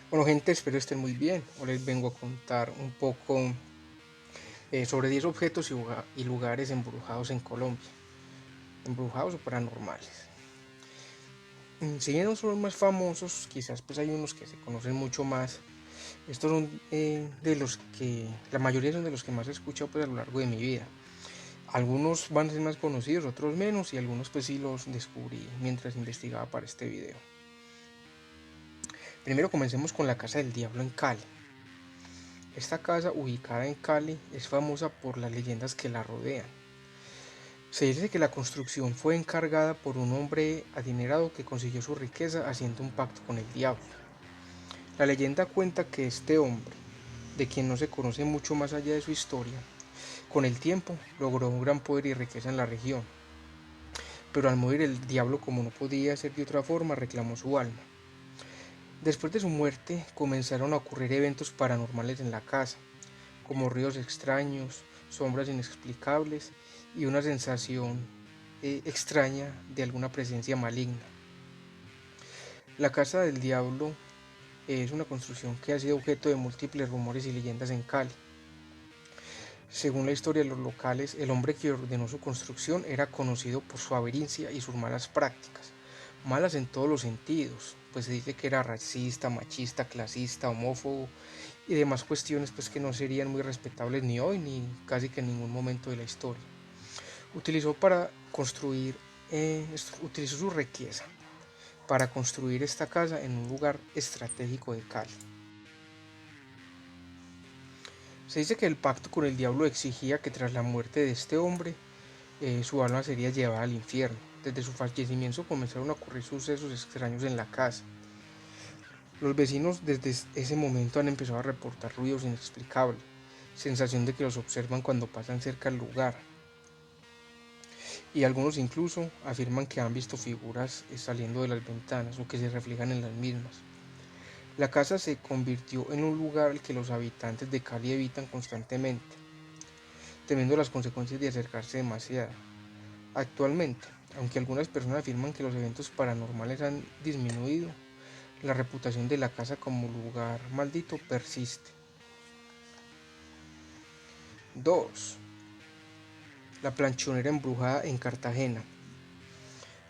Bueno, gente, espero estén muy bien. Hoy les vengo a contar un poco sobre 10 objetos y lugares embrujados en Colombia, embrujados o paranormales. Si bien no son los más famosos, quizás pues hay unos que se conocen mucho más. Estos son de los que, la mayoría son de los que más he escuchado pues a lo largo de mi vida. Algunos van a ser más conocidos, otros menos, y algunos pues sí los descubrí mientras investigaba para este video. Primero comencemos con la Casa del Diablo en Cali. Esta casa, ubicada en Cali, es famosa por las leyendas que la rodean. Se dice que la construcción fue encargada por un hombre adinerado que consiguió su riqueza haciendo un pacto con el diablo. La leyenda cuenta que este hombre, de quien no se conoce mucho más allá de su historia, con el tiempo logró un gran poder y riqueza en la región, pero al morir el diablo, como no podía ser de otra forma, reclamó su alma. Después de su muerte comenzaron a ocurrir eventos paranormales en la casa, como ruidos extraños, sombras inexplicables y una sensación extraña de alguna presencia maligna. La Casa del Diablo es una construcción que ha sido objeto de múltiples rumores y leyendas en Cali. Según la historia de los locales, el hombre que ordenó su construcción era conocido por su avaricia y sus malas prácticas, malas en todos los sentidos, pues se dice que era racista, machista, clasista, homófobo y demás cuestiones pues que no serían muy respetables ni hoy ni casi que en ningún momento de la historia. Utilizó para construir, utilizó su riqueza para construir esta casa en un lugar estratégico de Cali. Se dice que el pacto con el diablo exigía que tras la muerte de este hombre, su alma sería llevada al infierno. Desde su fallecimiento comenzaron a ocurrir sucesos extraños en la casa. Los vecinos desde ese momento han empezado a reportar ruidos inexplicables, sensación de que los observan cuando pasan cerca del lugar, y algunos incluso afirman que han visto figuras saliendo de las ventanas o que se reflejan en las mismas. La casa se convirtió en un lugar al que los habitantes de Cali evitan constantemente, temiendo las consecuencias de acercarse demasiado. Actualmente, aunque algunas personas afirman que los eventos paranormales han disminuido, la reputación de la casa como lugar maldito persiste. 2. La planchonera embrujada en Cartagena.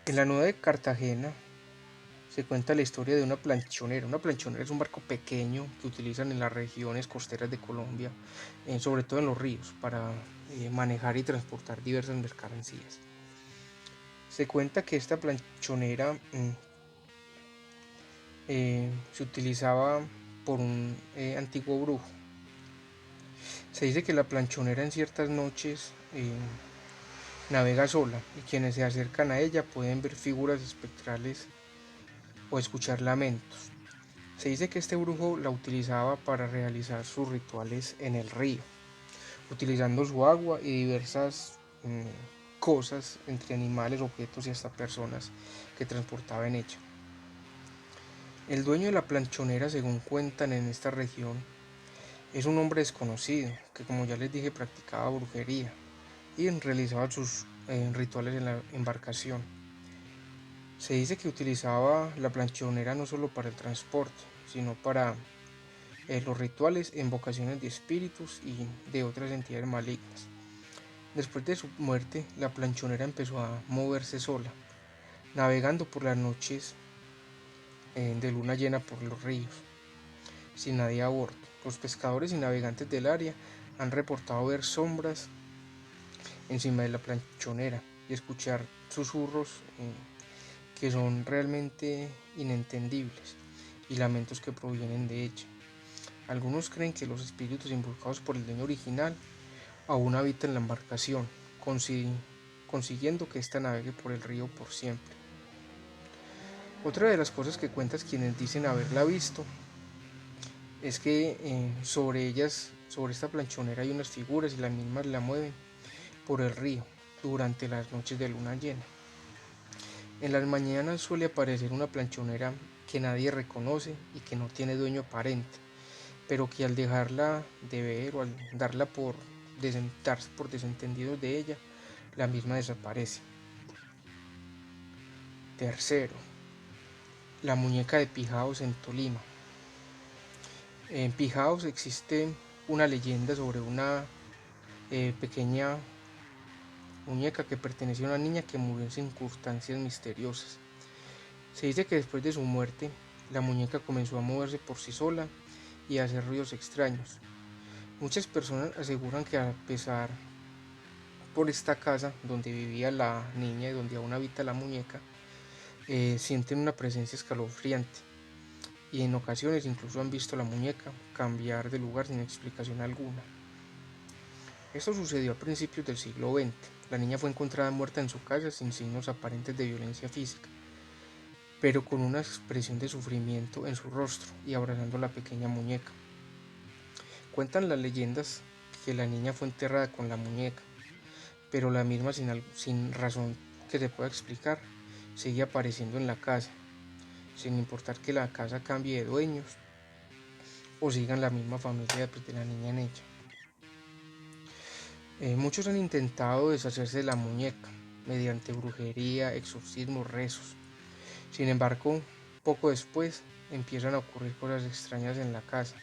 En la nueva de Cartagena se cuenta la historia de una planchonera. Una planchonera es un barco pequeño que utilizan en las regiones costeras de Colombia, sobre todo en los ríos, para manejar y transportar diversas mercancías. Se cuenta que esta planchonera se utilizaba por un antiguo brujo. Se dice que la planchonera en ciertas noches navega sola y quienes se acercan a ella pueden ver figuras espectrales o escuchar lamentos. Se dice que este brujo la utilizaba para realizar sus rituales en el río, utilizando su agua y diversas cosas entre animales, objetos y hasta personas que transportaba en ella. El dueño de la planchonera, según cuentan en esta región, es un hombre desconocido que, como ya les dije, practicaba brujería y realizaba sus rituales en la embarcación. Se dice que utilizaba la planchonera no solo para el transporte, sino para los rituales en invocaciones de espíritus y de otras entidades malignas. Después de su muerte, la planchonera empezó a moverse sola, navegando por las noches de luna llena por los ríos, sin nadie a bordo. Los pescadores y navegantes del área han reportado ver sombras encima de la planchonera y escuchar susurros que son realmente inentendibles y lamentos que provienen de ella. Algunos creen que los espíritus invocados por el dueño original aún habitan la embarcación, consiguiendo que ésta navegue por el río por siempre. Otra de las cosas que cuentan quienes dicen haberla visto es que sobre esta planchonera hay unas figuras y las mismas la mueven por el río durante las noches de luna llena. En las mañanas suele aparecer una planchonera que nadie reconoce y que no tiene dueño aparente, pero que al dejarla de ver o al darla por desentendidos de ella, la misma desaparece. Tercero, la muñeca de Pijaos en Tolima. En Pijaos existe una leyenda sobre una pequeña muñeca que pertenecía a una niña que murió en circunstancias misteriosas. Se dice que después de su muerte, la muñeca comenzó a moverse por sí sola y a hacer ruidos extraños. Muchas personas aseguran que a pesar por esta casa donde vivía la niña y donde aún habita la muñeca, sienten una presencia escalofriante y en ocasiones incluso han visto a la muñeca cambiar de lugar sin explicación alguna. Esto sucedió a principios del siglo XX. La niña fue encontrada muerta en su casa sin signos aparentes de violencia física, pero con una expresión de sufrimiento en su rostro y abrazando a la pequeña muñeca. Cuentan las leyendas que la niña fue enterrada con la muñeca, pero la misma sin razón que se pueda explicar, sigue apareciendo en la casa, sin importar que la casa cambie de dueños o sigan la misma familia de la niña en ella. Muchos han intentado deshacerse de la muñeca mediante brujería, exorcismos, rezos. Sin embargo, poco después empiezan a ocurrir cosas extrañas en la casa,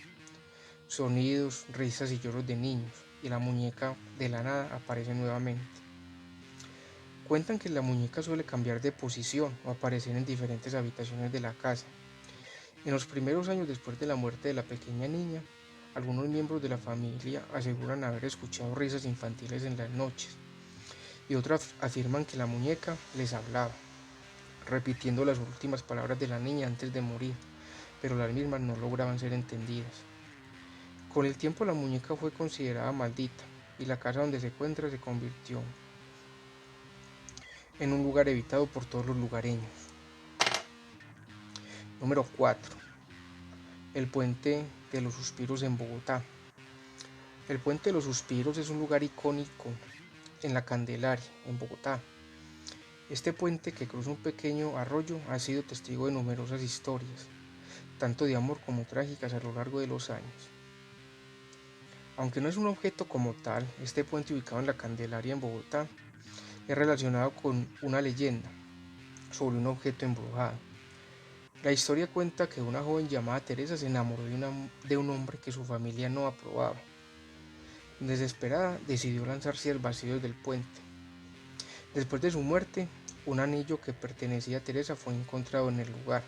sonidos, risas y lloros de niños, y la muñeca de la nada aparece nuevamente. Cuentan que la muñeca suele cambiar de posición o aparecer en diferentes habitaciones de la casa. En los primeros años después de la muerte de la pequeña niña, algunos miembros de la familia aseguran haber escuchado risas infantiles en las noches, y otros afirman que la muñeca les hablaba, repitiendo las últimas palabras de la niña antes de morir, pero las mismas no lograban ser entendidas. Con el tiempo la muñeca fue considerada maldita y la casa donde se encuentra se convirtió en un lugar evitado por todos los lugareños. Número 4. El Puente de los Suspiros en Bogotá. El Puente de los Suspiros es un lugar icónico en la Candelaria, en Bogotá. Este puente que cruza un pequeño arroyo ha sido testigo de numerosas historias, tanto de amor como trágicas a lo largo de los años. Aunque no es un objeto como tal, este puente ubicado en la Candelaria en Bogotá es relacionado con una leyenda sobre un objeto embrujado. La historia cuenta que una joven llamada Teresa se enamoró de un hombre que su familia no aprobaba. Desesperada, decidió lanzarse al vacío del puente. Después de su muerte, un anillo que pertenecía a Teresa fue encontrado en el lugar.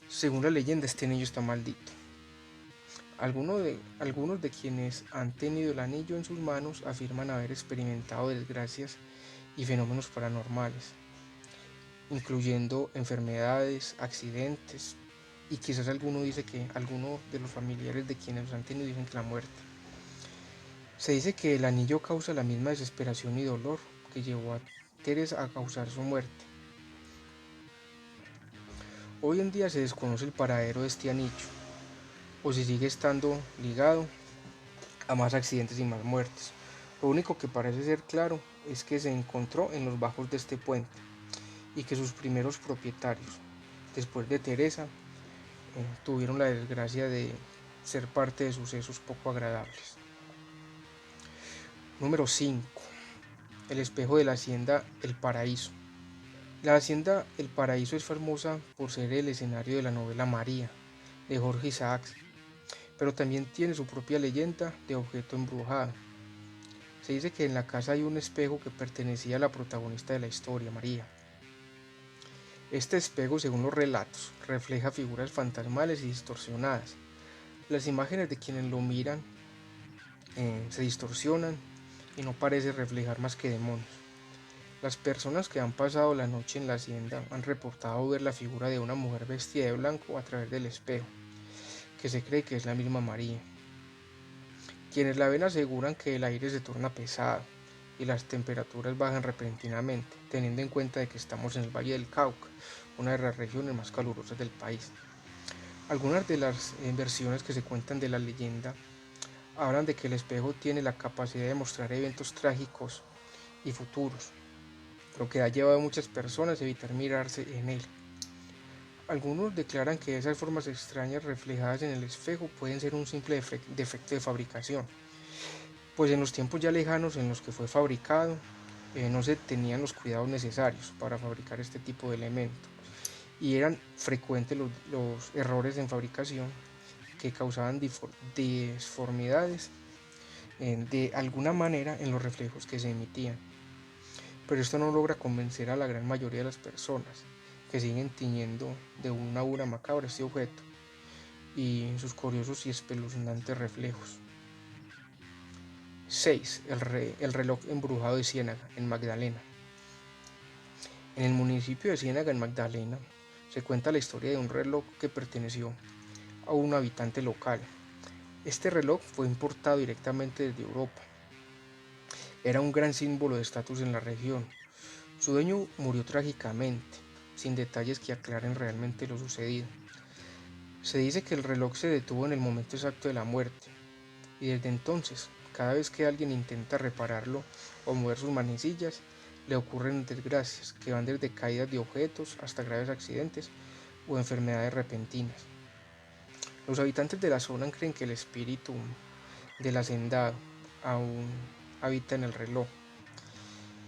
Según la leyenda, este anillo está maldito. Algunos de quienes han tenido el anillo en sus manos afirman haber experimentado desgracias y fenómenos paranormales, incluyendo enfermedades, accidentes, y quizás alguno de los familiares de quienes los han tenido dicen que la muerte. Se dice que el anillo causa la misma desesperación y dolor que llevó a Teresa a causar su muerte. Hoy en día se desconoce el paradero de este anillo, o si sigue estando ligado a más accidentes y más muertes. Lo único que parece ser claro es que se encontró en los bajos de este puente y que sus primeros propietarios, después de Teresa, tuvieron la desgracia de ser parte de sucesos poco agradables. Número 5. El espejo de la hacienda El Paraíso. La hacienda El Paraíso es famosa por ser el escenario de la novela María, de Jorge Isaacs, pero también tiene su propia leyenda de objeto embrujado. Se dice que en la casa hay un espejo que pertenecía a la protagonista de la historia, María. Este espejo, según los relatos, refleja figuras fantasmales y distorsionadas. Las imágenes de quienes lo miran se distorsionan y no parece reflejar más que demonios. Las personas que han pasado la noche en la hacienda han reportado ver la figura de una mujer vestida de blanco a través del espejo, que se cree que es la misma María. Quienes la ven aseguran que el aire se torna pesado y las temperaturas bajan repentinamente, teniendo en cuenta de que estamos en el Valle del Cauca, una de las regiones más calurosas del país. Algunas de las versiones que se cuentan de la leyenda hablan de que el espejo tiene la capacidad de mostrar eventos trágicos y futuros, lo que ha llevado a muchas personas a evitar mirarse en él. Algunos declaran que esas formas extrañas reflejadas en el espejo pueden ser un simple defecto de fabricación, pues en los tiempos ya lejanos en los que fue fabricado no se tenían los cuidados necesarios para fabricar este tipo de elementos y eran frecuentes los errores en fabricación que causaban disformidades de alguna manera en los reflejos que se emitían. Pero esto no logra convencer a la gran mayoría de las personas, que siguen tiñendo de una aura macabra este objeto y sus curiosos y espeluznantes reflejos. 6. El reloj embrujado de Ciénaga, en Magdalena. En el municipio de Ciénaga, en Magdalena, se cuenta la historia de un reloj que perteneció a un habitante local. Este reloj fue importado directamente desde Europa. Era un gran símbolo de estatus en la región. Su dueño murió trágicamente, sin detalles que aclaren realmente lo sucedido. Se dice que el reloj se detuvo en el momento exacto de la muerte, y desde entonces, cada vez que alguien intenta repararlo o mover sus manecillas, le ocurren desgracias que van desde caídas de objetos hasta graves accidentes o enfermedades repentinas. Los habitantes de la zona creen que el espíritu del hacendado aún habita en el reloj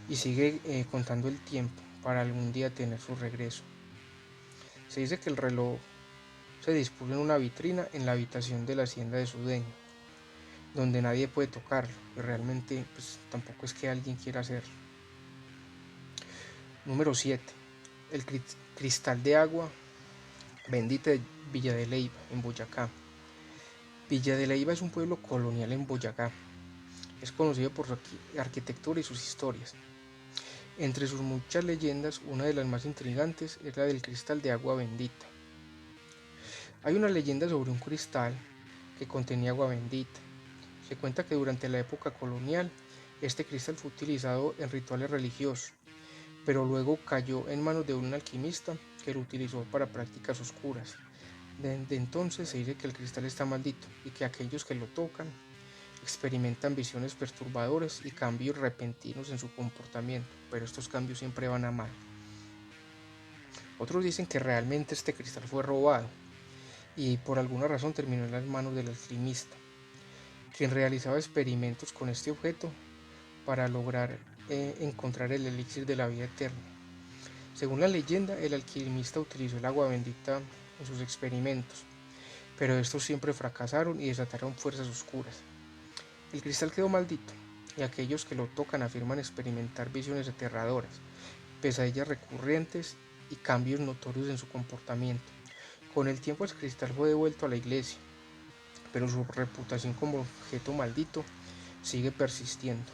y sigue contando el tiempo para algún día tener su regreso. Se dice que el reloj se dispuso en una vitrina en la habitación de la hacienda de su dueño, donde nadie puede tocarlo y realmente pues, tampoco es que alguien quiera hacerlo. Número 7. El cristal de agua bendita de Villa de Leyva, en Boyacá. Villa de Leyva es un pueblo colonial en Boyacá. Es conocido por su arquitectura y sus historias. Entre sus muchas leyendas, una de las más intrigantes es la del cristal de agua bendita. Hay una leyenda sobre un cristal que contenía agua bendita. Se cuenta que durante la época colonial, este cristal fue utilizado en rituales religiosos, pero luego cayó en manos de un alquimista que lo utilizó para prácticas oscuras. Desde entonces se dice que el cristal está maldito y que aquellos que lo tocan experimentan visiones perturbadoras y cambios repentinos en su comportamiento, pero estos cambios siempre van a mal. Otros dicen que realmente este cristal fue robado y por alguna razón terminó en las manos del alquimista, quien realizaba experimentos con este objeto para lograr encontrar el elixir de la vida eterna. Según la leyenda, el alquimista utilizó el agua bendita en sus experimentos, pero estos siempre fracasaron y desataron fuerzas oscuras. El cristal quedó maldito, y aquellos que lo tocan afirman experimentar visiones aterradoras, pesadillas recurrentes y cambios notorios en su comportamiento. Con el tiempo el cristal fue devuelto a la iglesia, pero su reputación como objeto maldito sigue persistiendo.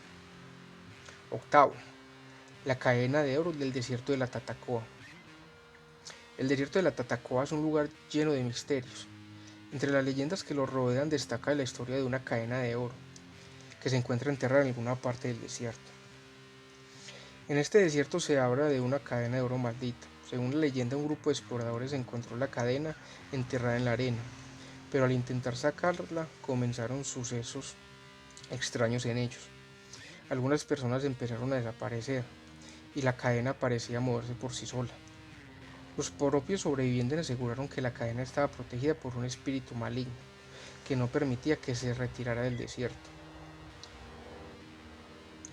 8. La cadena de oro del desierto de la Tatacoa. El desierto de la Tatacoa es un lugar lleno de misterios. Entre las leyendas que lo rodean destaca la historia de una cadena de oro que se encuentra enterrada en alguna parte del desierto. En este desierto se habla de una cadena de oro maldita. Según la leyenda, un grupo de exploradores encontró la cadena enterrada en la arena, pero al intentar sacarla comenzaron sucesos extraños en ellos. Algunas personas empezaron a desaparecer y la cadena parecía moverse por sí sola. Los propios sobrevivientes aseguraron que la cadena estaba protegida por un espíritu maligno que no permitía que se retirara del desierto.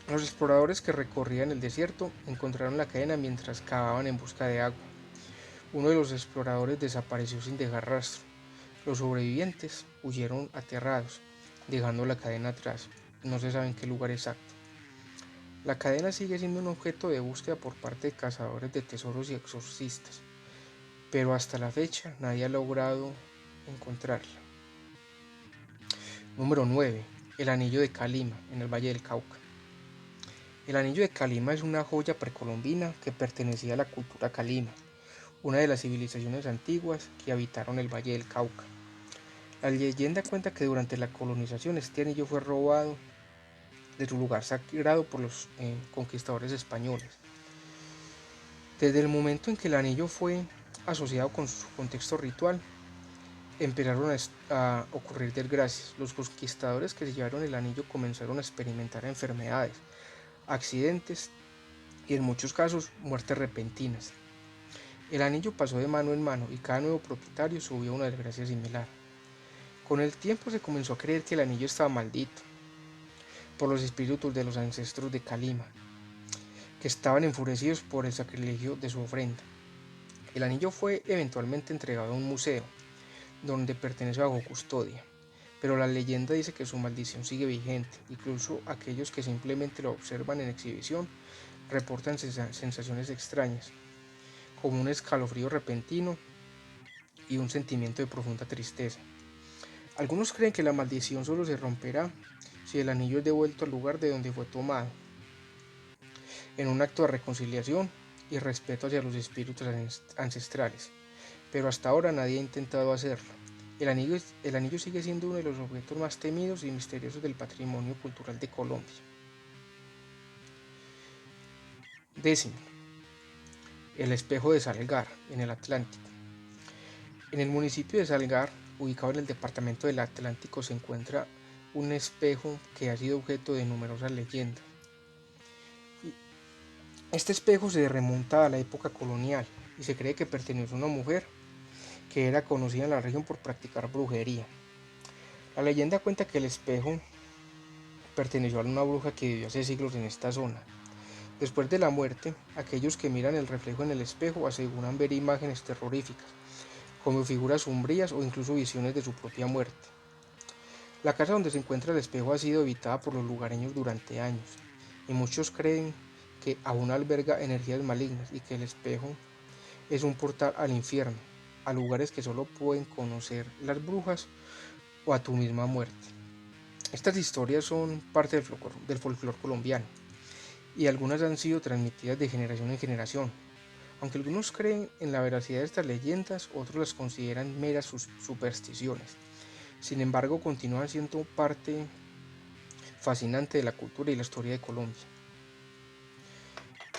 Los exploradores que recorrían el desierto encontraron la cadena mientras cavaban en busca de agua. Uno de los exploradores desapareció sin dejar rastro. Los sobrevivientes huyeron aterrados, dejando la cadena atrás. No se sabe en qué lugar exacto. La cadena sigue siendo un objeto de búsqueda por parte de cazadores de tesoros y exorcistas, pero hasta la fecha nadie ha logrado encontrarla. Número 9. El anillo de Calima, en el Valle del Cauca. El anillo de Calima es una joya precolombina que pertenecía a la cultura Calima, una de las civilizaciones antiguas que habitaron el Valle del Cauca. La leyenda cuenta que durante la colonización este anillo fue robado de su lugar sagrado por los conquistadores españoles. Desde el momento en que el anillo fue asociado con su contexto ritual, empezaron a ocurrir desgracias. Los conquistadores que se llevaron el anillo comenzaron a experimentar enfermedades, accidentes y en muchos casos muertes repentinas. El anillo pasó de mano en mano y cada nuevo propietario subió una desgracia similar. Con el tiempo se comenzó a creer que el anillo estaba maldito por los espíritus de los ancestros de Calima, que estaban enfurecidos por el sacrilegio de su ofrenda. El anillo fue eventualmente entregado a un museo, donde pertenece bajo custodia, pero la leyenda dice que su maldición sigue vigente. Incluso aquellos que simplemente lo observan en exhibición reportan sensaciones extrañas, como un escalofrío repentino y un sentimiento de profunda tristeza. Algunos creen que la maldición solo se romperá si el anillo es devuelto al lugar de donde fue tomado, en un acto de reconciliación y respeto hacia los espíritus ancestrales, pero hasta ahora nadie ha intentado hacerlo. El anillo sigue siendo uno de los objetos más temidos y misteriosos del patrimonio cultural de Colombia. Décimo, el espejo de Salgar, en el Atlántico. En el municipio de Salgar, ubicado en el departamento del Atlántico, se encuentra un espejo que ha sido objeto de numerosas leyendas. Este espejo se remonta a la época colonial y se cree que perteneció a una mujer que era conocida en la región por practicar brujería. La leyenda cuenta que el espejo perteneció a una bruja que vivió hace siglos en esta zona. Después de la muerte, aquellos que miran el reflejo en el espejo aseguran ver imágenes terroríficas, como figuras sombrías o incluso visiones de su propia muerte. La casa donde se encuentra el espejo ha sido habitada por los lugareños durante años, y muchos creen que aún alberga energías malignas y que el espejo es un portal al infierno, a lugares que solo pueden conocer las brujas o a tu misma muerte. Estas historias son parte del folclore colombiano y algunas han sido transmitidas de generación en generación. Aunque algunos creen en la veracidad de estas leyendas, otros las consideran meras supersticiones. Sin embargo, continúan siendo parte fascinante de la cultura y la historia de Colombia.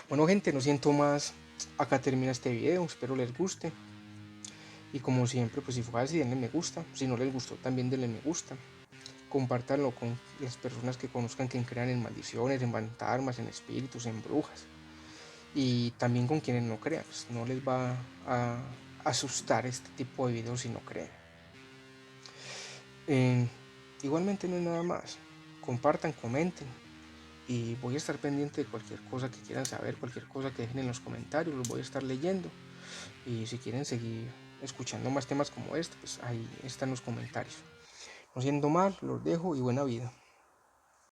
Bueno gente, no siento más, acá termina este video, espero les guste. Y como siempre, pues si fue así, denle me gusta, si no les gustó también denle me gusta. Compártanlo con las personas que conozcan que crean en maldiciones, en fantasmas, en espíritus, en brujas. Y también con quienes no crean, pues no les va a asustar este tipo de videos si no creen. Igualmente no hay nada más, compartan, comenten y voy a estar pendiente de cualquier cosa que quieran saber, cualquier cosa que dejen en los comentarios, los voy a estar leyendo. Y si quieren seguir escuchando más temas como este, pues ahí están los comentarios. No siendo más, los dejo y buena vida.